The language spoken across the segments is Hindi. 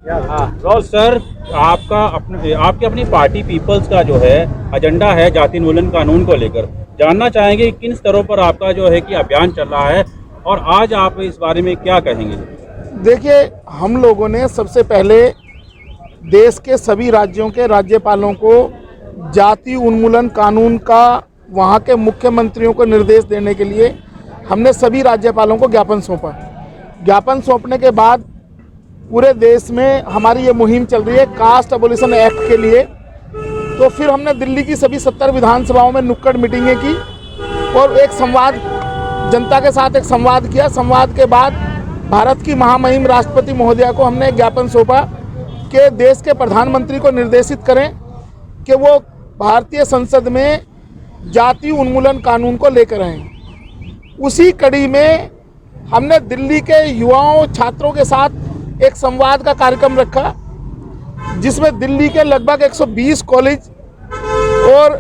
रोज सर, आपकी अपनी पार्टी पीपल्स का जो है एजेंडा है जाति उन्मूलन कानून को लेकर, जानना चाहेंगे कि किन स्तरों पर आपका जो है कि अभियान चल रहा है और आज आप इस बारे में क्या कहेंगे? देखिए, हम लोगों ने सबसे पहले देश के सभी राज्यों के राज्यपालों को जाति उन्मूलन कानून का वहाँ के मुख्यमंत्रियों को निर्देश देने के लिए हमने सभी राज्यपालों को ज्ञापन सौंपा। ज्ञापन सौंपने के बाद पूरे देश में हमारी ये मुहिम चल रही है कास्ट एबोलिशन एक्ट के लिए। तो फिर हमने दिल्ली की सभी 70 विधानसभाओं में नुक्कड़ मीटिंगें की और एक संवाद, जनता के साथ एक संवाद किया। संवाद के बाद भारत की महामहिम राष्ट्रपति महोदया को हमने ज्ञापन सौंपा कि देश के प्रधानमंत्री को निर्देशित करें कि वो भारतीय संसद में जाति उन्मूलन कानून को लेकर आएँ। उसी कड़ी में हमने दिल्ली के युवाओं छात्रों के साथ एक संवाद का कार्यक्रम रखा, जिसमें दिल्ली के लगभग 120 कॉलेज और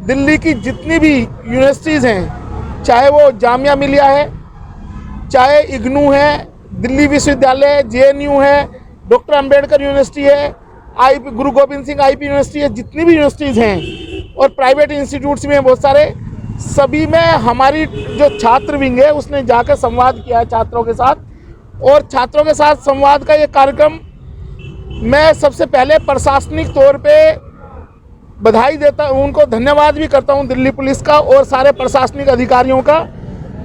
दिल्ली की जितनी भी यूनिवर्सिटीज़ हैं, चाहे वो जामिया मिलिया है, चाहे इग्नू है, दिल्ली विश्वविद्यालय, जेएनयू है, डॉक्टर अंबेडकर यूनिवर्सिटी है, गुरु गोविंद सिंह आईपी यूनिवर्सिटी है, जितनी भी यूनिवर्सिटीज़ हैं और प्राइवेट इंस्टीट्यूट्स में बहुत सारे, सभी में हमारी जो छात्र विंग है उसने जाकर संवाद किया है छात्रों के साथ। और छात्रों के साथ संवाद का ये कार्यक्रम मैं सबसे पहले प्रशासनिक तौर पे बधाई देता हूँ, उनको धन्यवाद भी करता हूँ दिल्ली पुलिस का और सारे प्रशासनिक अधिकारियों का,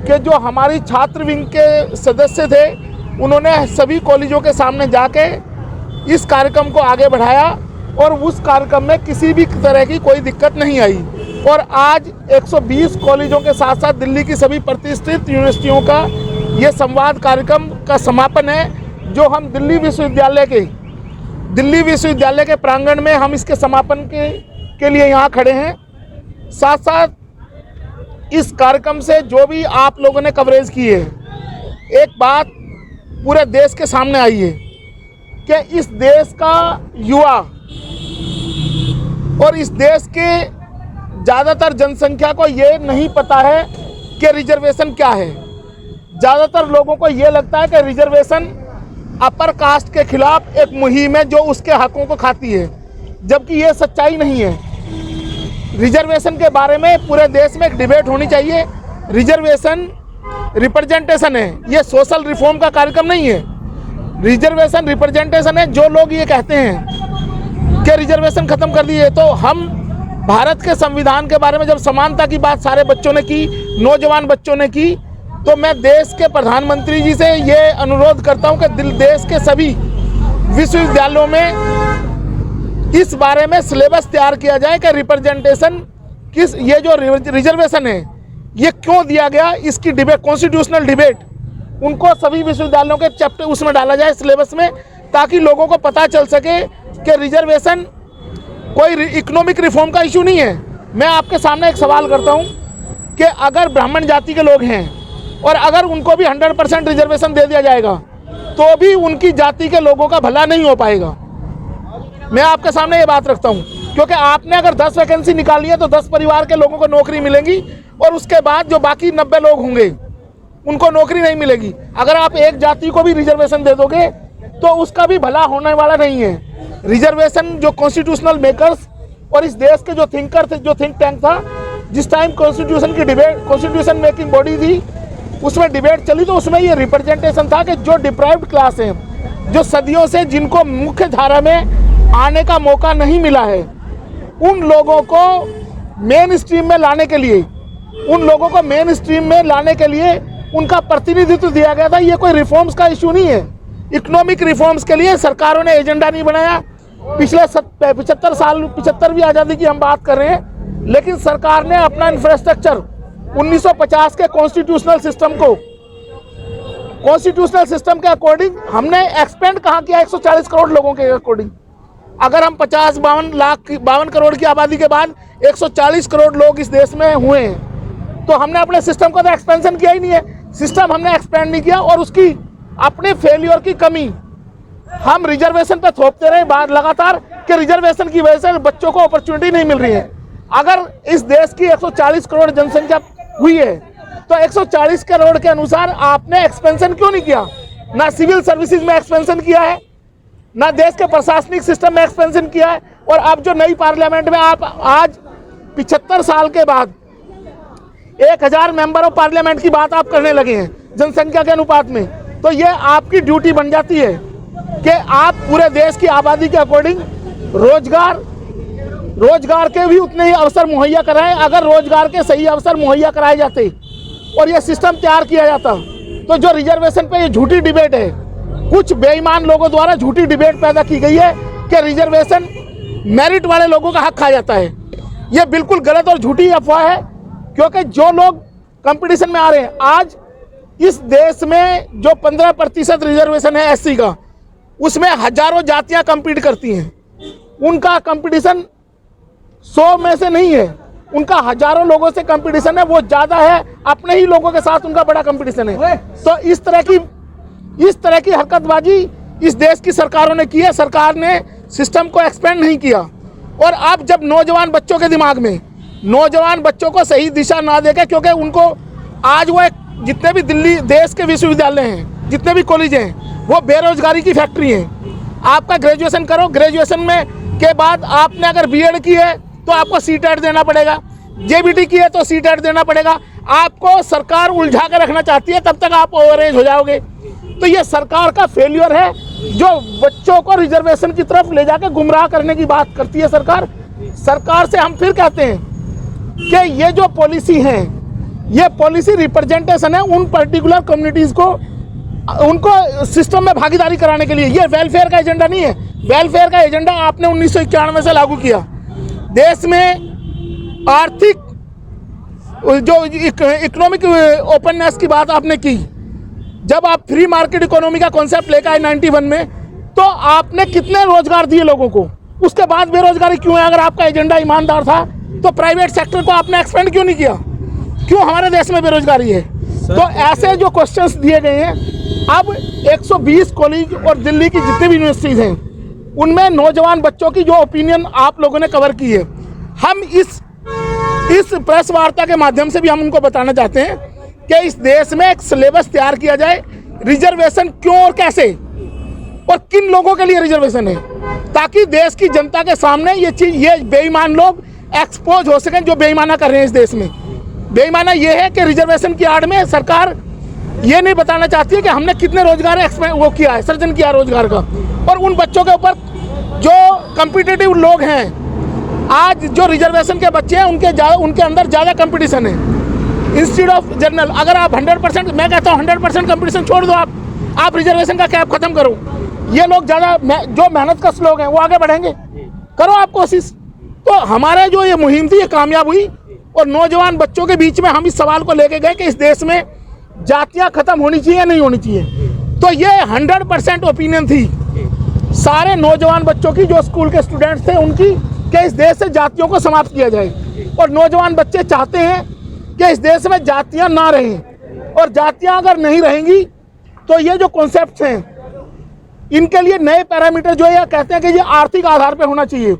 कि जो हमारी छात्र विंग के सदस्य थे उन्होंने सभी कॉलेजों के सामने जाके इस कार्यक्रम को आगे बढ़ाया और उस कार्यक्रम में किसी भी तरह की कोई दिक्कत नहीं आई। और आज 120 कॉलेजों के साथ साथ दिल्ली की सभी प्रतिष्ठित यूनिवर्सिटियों का ये संवाद कार्यक्रम का समापन है, जो हम दिल्ली विश्वविद्यालय के प्रांगण में हम इसके समापन के लिए यहाँ खड़े हैं। साथ साथ इस कार्यक्रम से जो भी आप लोगों ने कवरेज की है, एक बात पूरे देश के सामने आई है कि इस देश का युवा और इस देश के ज़्यादातर जनसंख्या को ये नहीं पता है कि रिजर्वेशन क्या है। ज़्यादातर लोगों को ये लगता है कि रिजर्वेशन अपर कास्ट के खिलाफ एक मुहिम है जो उसके हकों को खाती है, जबकि ये सच्चाई नहीं है। रिजर्वेशन के बारे में पूरे देश में एक डिबेट होनी चाहिए। रिजर्वेशन रिप्रेजेंटेशन है, ये सोशल रिफॉर्म का कार्यक्रम नहीं है। रिजर्वेशन रिप्रेजेंटेशन है। जो लोग ये कहते हैं कि रिजर्वेशन ख़त्म कर दिए, तो हम भारत के संविधान के बारे में जब समानता की बात सारे बच्चों ने की, नौजवान बच्चों ने की, तो मैं देश के प्रधानमंत्री जी से ये अनुरोध करता हूं कि देश के सभी विश्वविद्यालयों में इस बारे में सिलेबस तैयार किया जाए कि रिप्रेजेंटेशन ये जो रिजर्वेशन है ये क्यों दिया गया, इसकी डिबेट, कॉन्स्टिट्यूशनल डिबेट, उनको सभी विश्वविद्यालयों के चैप्टर उसमें डाला जाए सिलेबस में, ताकि लोगों को पता चल सके कि रिजर्वेशन कोई इकोनॉमिक रिफॉर्म का इशू नहीं है। मैं आपके सामने एक सवाल करता हूं कि अगर ब्राह्मण जाति के लोग हैं और अगर उनको भी 100% रिजर्वेशन दे दिया जाएगा तो भी उनकी जाति के लोगों का भला नहीं हो पाएगा। मैं आपके सामने ये बात रखता हूं, क्योंकि आपने अगर 10 वैकेंसी निकाली है तो 10 परिवार के लोगों को नौकरी मिलेगी और उसके बाद जो बाकी 90 लोग होंगे उनको नौकरी नहीं मिलेगी। अगर आप एक जाति को भी रिजर्वेशन दे दोगे तो उसका भी भला होने वाला नहीं है। रिजर्वेशन जो कॉन्स्टिट्यूशनल मेकर्स और इस देश के जो थिंकर थे, जो थिंक टैंक था, जिस टाइम कॉन्स्टिट्यूशन की डिबेट, कॉन्स्टिट्यूशन मेकिंग बॉडी थी, उसमें डिबेट चली, तो उसमें ये रिप्रेजेंटेशन था कि जो डिप्राइव्ड क्लास हैं, जो सदियों से जिनको मुख्य धारा में आने का मौका नहीं मिला है, उन लोगों को मेन स्ट्रीम में लाने के लिए उनका प्रतिनिधित्व दिया गया था। ये कोई रिफॉर्म्स का इशू नहीं है। इकोनॉमिक रिफॉर्म्स के लिए सरकारों ने एजेंडा नहीं बनाया। पिछले 75वीं आज़ादी की हम बात कर रहे हैं, लेकिन सरकार ने अपना इंफ्रास्ट्रक्चर 1950 के कॉन्स्टिट्यूशनल सिस्टम के अकॉर्डिंग हमने एक्सपेंड कहाँ किया, 140 करोड़ लोगों के अकॉर्डिंग। अगर हम 52 करोड़ की आबादी के बाद 140 करोड़ लोग इस देश में हुए हैं, तो हमने अपने सिस्टम का तो एक्सपेंशन किया ही नहीं है। सिस्टम हमने एक्सपेंड नहीं किया और उसकी अपने फेलियर की कमी हम रिजर्वेशन पे थोपते रहे बार लगातार कि रिजर्वेशन की वजह से बच्चों को अपॉर्चुनिटी नहीं मिल रही है। अगर इस देश की 140 करोड़ जनसंख्या हुई है तो 140 करोड़ के अनुसार आपने एक्सपेंशन क्यों नहीं किया? ना सिविल सर्विसेज में एक्सपेंशन किया है, ना देश के प्रशासनिक सिस्टम में एक्सपेंशन किया है। और अब जो नई पार्लियामेंट में आप आज 75 साल के बाद 1000 मेंबर ऑफ पार्लियामेंट की बात आप करने लगे हैं जनसंख्या के अनुपात में, तो ये आपकी ड्यूटी बन जाती है कि आप पूरे देश की आबादी के अकॉर्डिंग रोजगार के भी उतने ही अवसर मुहैया कराएं। अगर रोजगार के सही अवसर मुहैया कराए जाते और ये सिस्टम तैयार किया जाता, तो जो रिजर्वेशन पे ये झूठी डिबेट है, कुछ बेईमान लोगों द्वारा झूठी डिबेट पैदा की गई है कि रिजर्वेशन मेरिट वाले लोगों का हक खा जाता है, ये बिल्कुल गलत और झूठी अफवाह है। क्योंकि जो लोग कंपटीशन में आ रहे हैं, आज इस देश में जो 15% रिजर्वेशन है एससी का, उसमें हजारों जातियां compete करती हैं। उनका कंपटीशन 100 में से नहीं है, उनका हजारों लोगों से कंपटीशन है, वो ज़्यादा है, अपने ही लोगों के साथ उनका बड़ा कंपटीशन है। तो इस तरह की हरकतबाजी इस देश की सरकारों ने की है। सरकार ने सिस्टम को एक्सपेंड नहीं किया। और अब जब नौजवान बच्चों के दिमाग में, नौजवान बच्चों को सही दिशा ना देके, क्योंकि उनको आज वो जितने भी दिल्ली देश के विश्वविद्यालय हैं, जितने भी कॉलेज हैं, वो बेरोजगारी की फैक्ट्री हैं। आपका ग्रेजुएशन करो, ग्रेजुएशन में के बाद आपने अगर बीएड की है तो आपको सीटेट देना पड़ेगा, जेबीटी की है तो सीटेट देना पड़ेगा। आपको सरकार उलझा कर रखना चाहती है, तब तक आप ओवरेज हो जाओगे। तो ये सरकार का फेलियर है, जो बच्चों को रिजर्वेशन की तरफ ले जाकर गुमराह करने की बात करती है सरकार। सरकार से हम फिर कहते हैं कि ये जो पॉलिसी है, ये पॉलिसी रिप्रेजेंटेशन है उन पर्टिकुलर कम्युनिटीज़ को, उनको सिस्टम में भागीदारी कराने के लिए। ये वेलफेयर का एजेंडा नहीं है। वेलफेयर का एजेंडा आपने 1991 से लागू किया। देश में आर्थिक जो इकोनॉमिक ओपननेस की बात आपने की, जब आप फ्री मार्केट इकोनॉमी का कॉन्सेप्ट लेकर आए 91 में, तो आपने कितने रोजगार दिए लोगों को? उसके बाद बेरोजगारी क्यों है? अगर आपका एजेंडा ईमानदार था तो प्राइवेट सेक्टर को आपने एक्सपेंड क्यों नहीं किया? क्यों हमारे देश में बेरोजगारी है? तो ऐसे जो क्वेश्चंस दिए गए हैं, अब 120 कॉलेज और दिल्ली की जितनी भी यूनिवर्सिटीज़ हैं, उनमें नौजवान बच्चों की जो ओपिनियन आप लोगों ने कवर की है, हम इस प्रेस वार्ता के माध्यम से भी हम उनको बताना चाहते हैं कि इस देश में एक सिलेबस तैयार किया जाए, रिजर्वेशन क्यों और कैसे और किन लोगों के लिए रिजर्वेशन है, ताकि देश की जनता के सामने ये बेईमान लोग एक्सपोज हो सकें जो बेईमाना कर रहे हैं इस देश में। बेईमाना ये है कि रिजर्वेशन की आड़ में सरकार ये नहीं बताना चाहती है कि हमने कितने रोजगार वो किया है, सृजन किया रोजगार का। और उन बच्चों के ऊपर जो कम्पिटिटिव लोग हैं, आज जो रिजर्वेशन के बच्चे हैं, उनके अंदर ज़्यादा कंपटीशन है। इंस्टीट्यूट ऑफ जनरल, अगर आप 100%, मैं कहता हूँ 100% कंपटीशन छोड़ दो, आप रिजर्वेशन का कैप खत्म करो। ये लोग ज़्यादा जो मेहनत कश लोग हैं वो आगे बढ़ेंगे, करो आप कोशिश। तो हमारे जो ये मुहिम थी ये कामयाब हुई, और नौजवान बच्चों के बीच में हम इस सवाल को लेके गए कि इस देश में जातियाँ खत्म होनी चाहिए या नहीं होनी चाहिए। तो ये 100% ओपिनियन थी सारे नौजवान बच्चों की, जो स्कूल के स्टूडेंट्स थे उनकी, कि इस देश से जातियों को समाप्त किया जाए। और नौजवान बच्चे चाहते हैं कि इस देश में जातियाँ ना रहें, और जातियाँ अगर नहीं रहेंगी तो ये जो कॉन्सेप्ट्स हैं, इनके लिए नए पैरामीटर जो ये कहते हैं कि ये आर्थिक आधार पर होना चाहिए।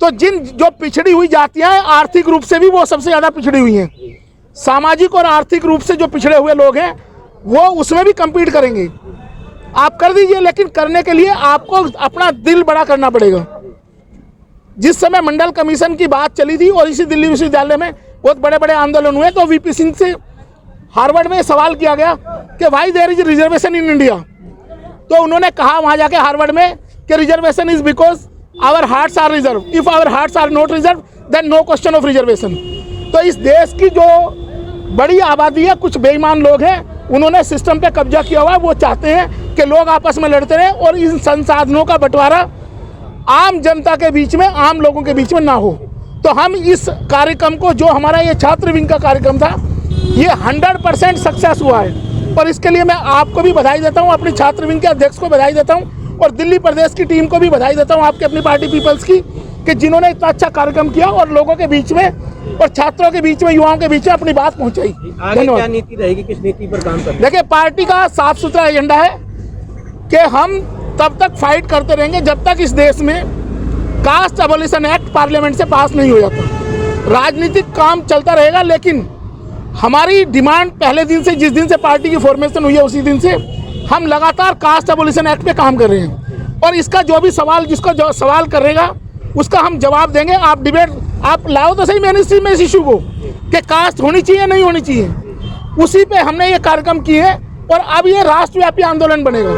तो जो पिछड़ी हुई जातियाँ हैं, आर्थिक रूप से भी वो सबसे ज़्यादा पिछड़ी हुई हैं, सामाजिक और आर्थिक रूप से जो पिछड़े हुए लोग हैं वो उसमें भी कम्पीट करेंगे। आप कर दीजिए, लेकिन करने के लिए आपको अपना दिल बड़ा करना पड़ेगा। जिस समय मंडल कमीशन की बात चली थी और इसी दिल्ली विश्वविद्यालय में बहुत बड़े बड़े आंदोलन हुए, तो वीपी सिंह से हार्वर्ड में सवाल किया गया कि why there is reservation in India. तो उन्होंने कहा वहाँ जाके हार्वर्ड में कि reservation is because our hearts are reserved, if our hearts are not reserved then no question of reservation. तो इस देश की जो बड़ी आबादी है, कुछ बेईमान लोग हैं, उन्होंने सिस्टम पे कब्जा किया हुआ है। वो चाहते हैं कि लोग आपस में लड़ते रहें और इन संसाधनों का बंटवारा आम जनता के बीच में, आम लोगों के बीच में ना हो। तो हम इस कार्यक्रम को, जो हमारा ये छात्र विंग का कार्यक्रम था, ये 100% सक्सेस हुआ है। और इसके लिए मैं आपको भी बधाई देता हूँ, अपनी छात्र विंग के अध्यक्ष को बधाई देता हूँ, और दिल्ली प्रदेश की टीम को भी बधाई देता हूँ, आपके अपनी पार्टी पीपल्स की, कि जिन्होंने इतना अच्छा कार्यक्रम किया और लोगों के बीच में और छात्रों के बीच में, युवाओं के बीच में अपनी बात पहुंचाई। आगे क्या नीति रहेगी, किस नीति पर काम करेंगे? देखिए, पार्टी का साफ सुथरा एजेंडा है कि हम तब तक फाइट करते रहेंगे जब तक इस देश में कास्ट अबॉलिशन एक्ट पार्लियामेंट से पास नहीं हो जाता। राजनीतिक काम चलता रहेगा, लेकिन हमारी डिमांड पहले दिन से, जिस दिन से पार्टी की फॉर्मेशन हुई है, उसी दिन से हम लगातार कास्ट अबॉलिशन एक्ट पे काम कर रहे हैं। और इसका जो भी सवाल जिसको जो सवाल करेगा उसका हम जवाब देंगे। आप डिबेट आप लाओ तो सही मेन स्ट्रीम में इस इशू को कि कास्ट होनी चाहिए नहीं होनी चाहिए, उसी पे हमने ये कार्यक्रम किए और अब ये राष्ट्रव्यापी आंदोलन बनेगा।